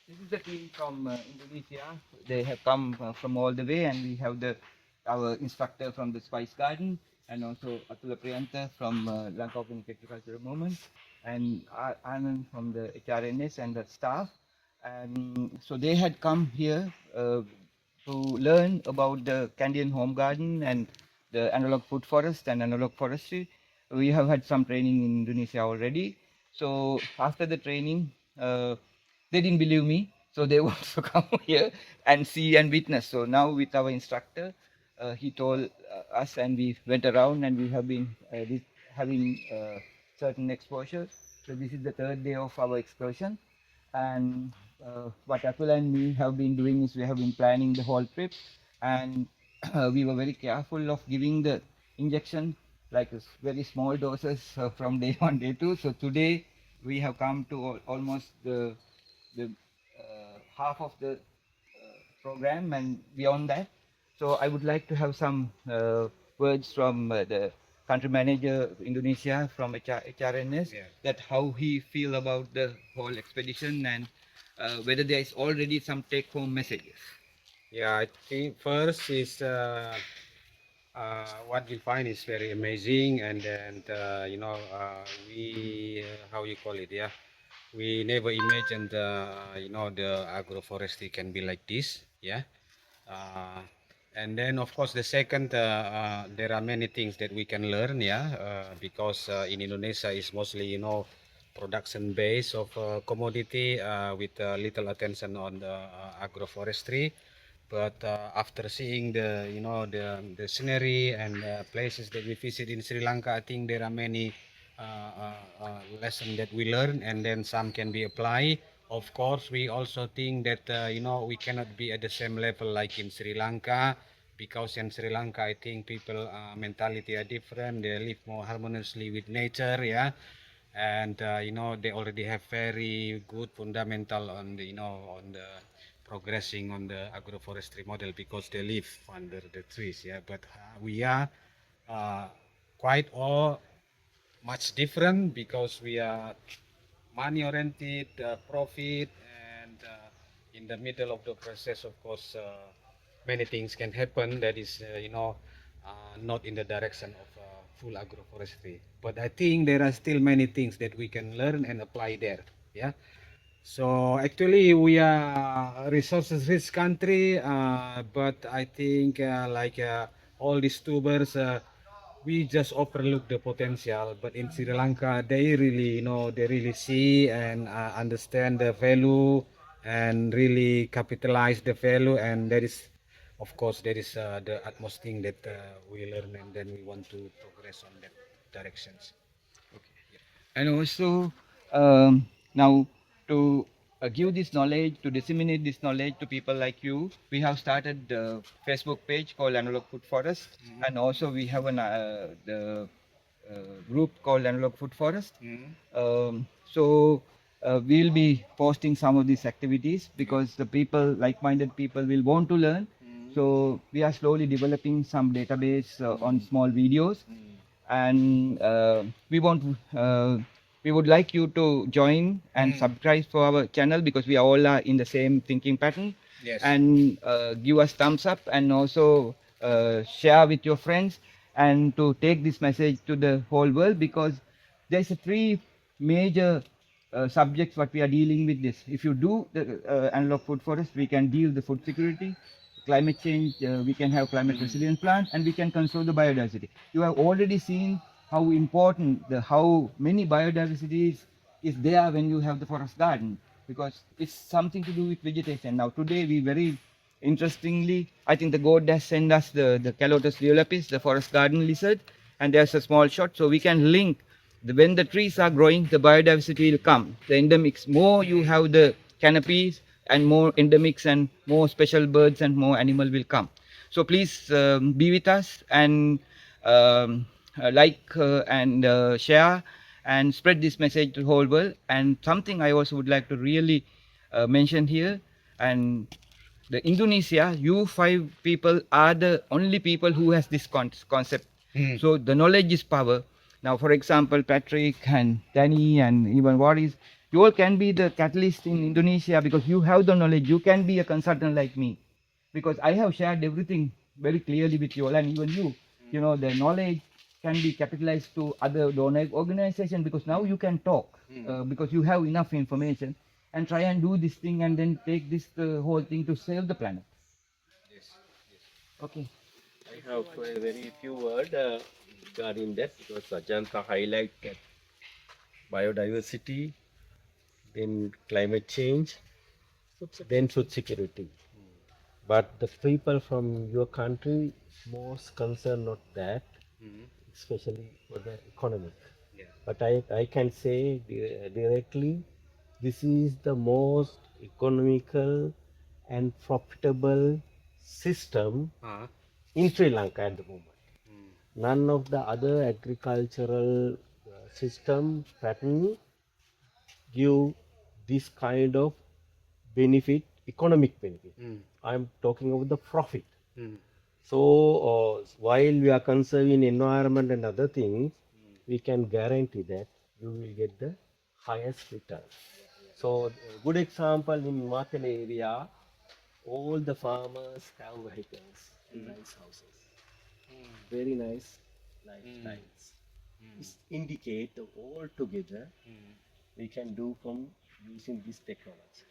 This is the team from Indonesia. They have come from all the way, and we have our instructor from the Spice Garden, and also Atula Priyanta from Lanka Organic Agricultural Movement, and Anand from the HRNS and the staff. And so they had come here to learn about the Candian home garden and the analog food forest and analog forestry. We have had some training in Indonesia already. So after the training, they didn't believe me, so they want to come here and see and witness. So now with our instructor, he told us, and we went around, and we have been having certain exposure. So this is the third day of our excursion, and what Atul and me have been doing is we have been planning the whole trip, and we were very careful of giving the injection like very small doses from day one, day two. So today we have come to almost the half of the program and beyond that. So I would like to have some words from the country manager of Indonesia from HRNS, that how he feel about the whole expedition, and whether there is already some take-home messages. Yeah, I think first is what we find is very amazing, and then we how you call it, yeah, we never imagined the agroforestry can be like this, yeah. uh, and then of course the second, there are many things that we can learn, yeah, because in Indonesia is mostly production base of commodity, with little attention on the agroforestry. But after seeing the scenery and places that we visit in Sri Lanka, I think there are many lessons that we learn, and then some can be applied. Of course, we also think that we cannot be at the same level like in Sri Lanka, because in Sri Lanka, I think people mentality are different. They live more harmoniously with nature, yeah, and they already have very good fundamental on the on the progressing on the agroforestry model, because they live under the trees, yeah. But we are uh, quite all much different, because we are money oriented, profit, and in the middle of the process, of course, many things can happen that is not in the direction of full agroforestry. But I think there are still many things that we can learn and apply there, yeah. So actually we are a resources rich country, but I think all these tubers, we just overlook the potential. But in Sri Lanka, they really, they really see and understand the value, and really capitalize the value. And that is, of course, that is the utmost thing that we learn, and then we want to progress on that directions. And also now to give this knowledge, to disseminate this knowledge to people like you, we have started the Facebook page called Analog Food Forest, and also we have the group called Analog Food Forest. So we'll be posting some of these activities, because the people, like-minded people, will want to learn. So we are slowly developing some database on small videos, and we would like you to join and subscribe for our channel, because we all are in the same thinking pattern. Yes. And give us thumbs up, and also share with your friends, and to take this message to the whole world, because there's three major subjects what we are dealing with this. If you do the analog food forest, we can deal the food security, climate change, we can have climate resilient plants, and we can conserve the biodiversity. You have already seen how important, how many biodiversity is there when you have the forest garden, because it's something to do with vegetation. Now today we very interestingly, I think the God has sent us the Calotus duolepis, the forest garden lizard, and there's a small shot, so we can link when the trees are growing, the biodiversity will come. The endemics, more you have the canopies, and more endemics and more special birds and more animal will come. So please be with us, and like and share and spread this message to the whole world. And something I also would like to really mention here, and the Indonesia, you five people are the only people who has this concept. So the knowledge is power. Now, for example, Patrick and Danny and even Waris, You all can be the catalyst in Indonesia because you have the knowledge. You can be a consultant like me because I have shared everything very clearly with you all, and even you. You know, the knowledge can be capitalized to other donor organization because now you can talk because you have enough information and try and do this thing and then take this whole thing to save the planet. Okay. I have a very few words regarding that because Ajanta highlight that biodiversity, then climate change, then food security. But the people from your country most concerned not that, especially for the economic. But I can say directly, this is the most economical and profitable system in Sri Lanka at the moment. None of the other agricultural system pattern give this kind of benefit, economic benefit. I'm talking about the profit. So while we are conserving environment and other things, we can guarantee that you will get the highest return. So a good example in Martin area, all the farmers have vehicles and nice houses, very nice lifestyles. This indicate all together we can do from using this technology.